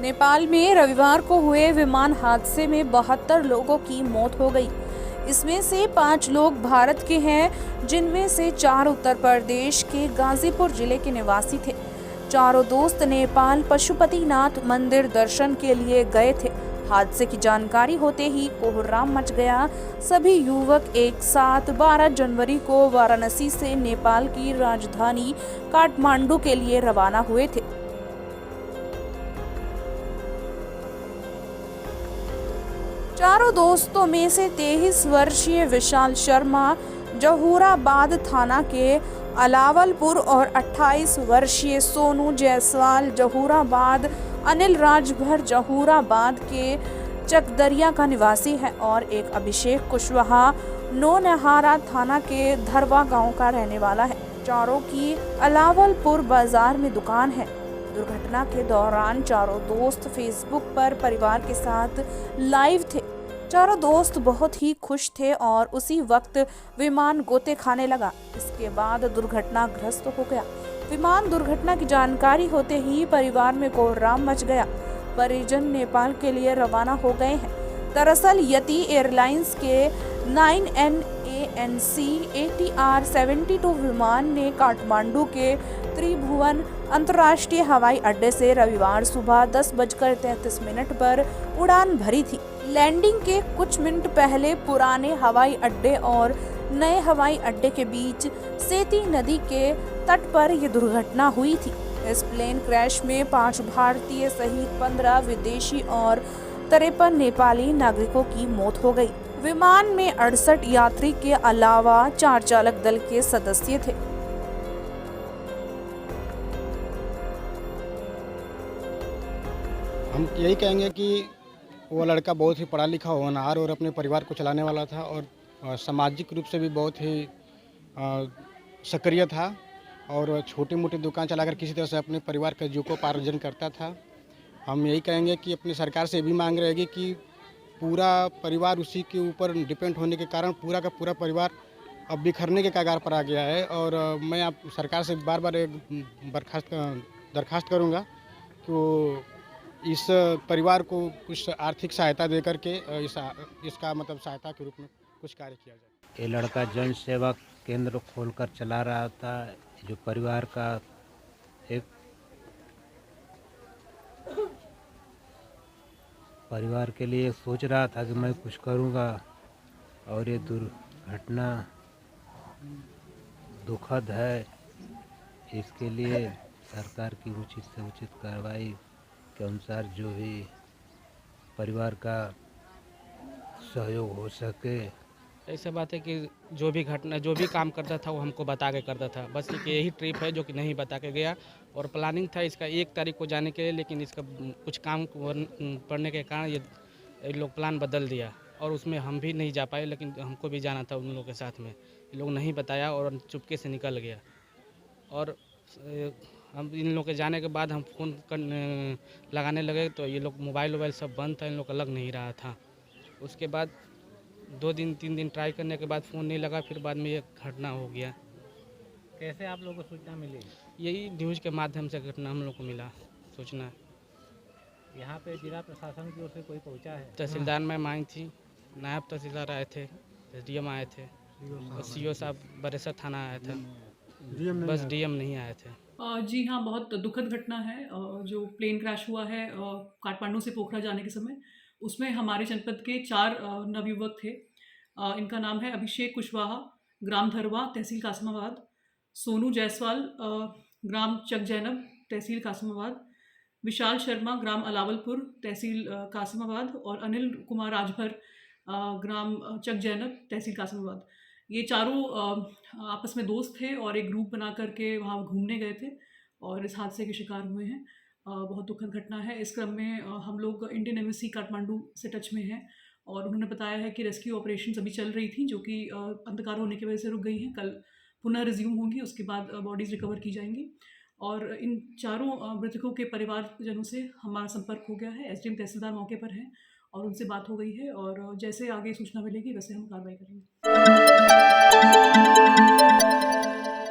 नेपाल में रविवार को हुए विमान हादसे में 72 लोगों की मौत हो गई। इसमें से 5 लोग भारत के हैं, जिनमें से 4 उत्तर प्रदेश के गाजीपुर जिले के निवासी थे। चारों दोस्त नेपाल पशुपतिनाथ मंदिर दर्शन के लिए गए थे। हादसे की जानकारी होते ही कोहराम मच गया। सभी युवक एक साथ 12 जनवरी को वाराणसी से नेपाल की राजधानी काठमांडू के लिए रवाना हुए थे। चारों दोस्तों में से 23 वर्षीय विशाल शर्मा जहूराबाद थाना के अलावलपुर और 28 वर्षीय सोनू जायसवाल जहूराबाद, अनिल राजभर जहूराबाद के चकदरिया का निवासी है और एक अभिषेक कुशवाहा नौनहारा थाना के धरवा गांव का रहने वाला है। चारों की अलावलपुर बाजार में दुकान है। दुर्घटना के दौरान चारों दोस्त फेसबुक पर परिवार के साथ लाइव थे। चारों दोस्त बहुत ही खुश थे और उसी वक्त विमान गोते खाने लगा। इसके बाद दुर्घटनाग्रस्त हो गया। विमान दुर्घटना की जानकारी होते ही परिवार में कोहराम मच गया। परिजन नेपाल के लिए रवाना हो गए हैं। दरअसल यति एयरलाइंस के 9NANC ATR 72 विमान ने काठमांडू के त्रिभुवन अंतर्राष्ट्रीय हवाई अड्डे से रविवार सुबह 10:33 पर उड़ान भरी थी। लैंडिंग के कुछ मिनट पहले पुराने हवाई अड्डे और नए हवाई अड्डे के बीच सेती नदी के तट पर यह दुर्घटना हुई थी। इस प्लेन क्रैश में 5 भारतीय सहित 15 विदेशी और 53 नेपाली नागरिकों की मौत हो गई। विमान में 68 यात्री के अलावा 4 चालक दल के सदस्य थे। हम यही कहेंगे कि वो लड़का बहुत ही पढ़ा लिखा होनहार और अपने परिवार को चलाने वाला था और सामाजिक रूप से भी बहुत ही सक्रिय था और छोटी मोटी दुकान चलाकर किसी तरह से अपने परिवार का जीविकोपार्जन करता था। हम यही कहेंगे कि अपनी सरकार से भी मांग रहेगी कि पूरा परिवार उसी के ऊपर डिपेंड होने के कारण पूरा का पूरा परिवार अब बिखरने के कगार पर आ गया है। और मैं आप सरकार से बार बार एक दरखास्त करूँगा कि वो इस परिवार को कुछ आर्थिक सहायता दे करके इसका मतलब सहायता के रूप में कुछ कार्य किया जाए। ये लड़का जन सेवा केंद्र खोलकर चला रहा था, जो परिवार का एक परिवार के लिए सोच रहा था कि मैं कुछ करूँगा और ये दुर्घटना दुखद है। इसके लिए सरकार की उचित से उचित कार्रवाई के अनुसार जो भी परिवार का सहयोग हो सके। ऐसा बात है कि जो भी काम करता था वो हमको बता के करता था। बस एक यही ट्रिप है जो कि नहीं बता के गया और प्लानिंग था इसका 1 तारीख को जाने के लिए, लेकिन इसका कुछ काम पड़ने के कारण ये लोग प्लान बदल दिया और उसमें हम भी नहीं जा पाए, लेकिन हमको भी जाना था उन लोगों के साथ में। ये लोग नहीं बताया और चुपके से निकल गया और हम इन लोग के जाने के बाद हम फ़ोन लगाने लगे तो ये लोग मोबाइल सब बंद था, इन लोग का लग नहीं रहा था। उसके बाद 2 दिन 3 दिन ट्राई करने के बाद फ़ोन नहीं लगा, फिर बाद में ये घटना हो गया। कैसे आप लोगों को सूचना मिली? यही न्यूज़ के माध्यम से घटना हम लोग को मिला सूचना। यहाँ पे जिला प्रशासन की ओर से कोई पहुँचा है? तहसीलदार मैम आई थी, नायब तहसीलदार आए थे, SDM आए थे और CO साहब बरेसर थाना आया था, बस DM नहीं आए थे। जी हाँ, बहुत दुखद घटना है। जो प्लेन क्रैश हुआ है काठमांडू से पोखरा जाने के समय, उसमें हमारे जनपद के 4 नवयुवक थे। इनका नाम है अभिषेक कुशवाहा, ग्राम धरवा, तहसील कासमाबाद; सोनू जायसवाल, ग्राम चकजैनब, तहसील कासमाबाद; विशाल शर्मा, ग्राम अलावलपुर, तहसील कासमाबाद; और अनिल कुमार राजभर, ग्राम चकजैनब, तहसील कासमाबाद। ये चारों आपस में दोस्त थे और एक ग्रुप बना करके वहाँ घूमने गए थे और इस हादसे के शिकार हुए हैं। बहुत दुखद घटना है। इस क्रम में हम लोग इंडियन एम्बेसी काठमांडू से टच में हैं और उन्होंने बताया है कि रेस्क्यू ऑपरेशंस अभी चल रही थी, जो कि अंधकार होने की वजह से रुक गई हैं। कल पुनः रिज्यूम होंगी, उसके बाद बॉडीज़ रिकवर की जाएंगी। और इन चारों मृतकों के परिवारजनों से हमारा संपर्क हो गया है। SDM तहसीलदार मौके पर हैं और उनसे बात हो गई है और जैसे आगे सूचना मिलेगी वैसे हम कार्रवाई करेंगे।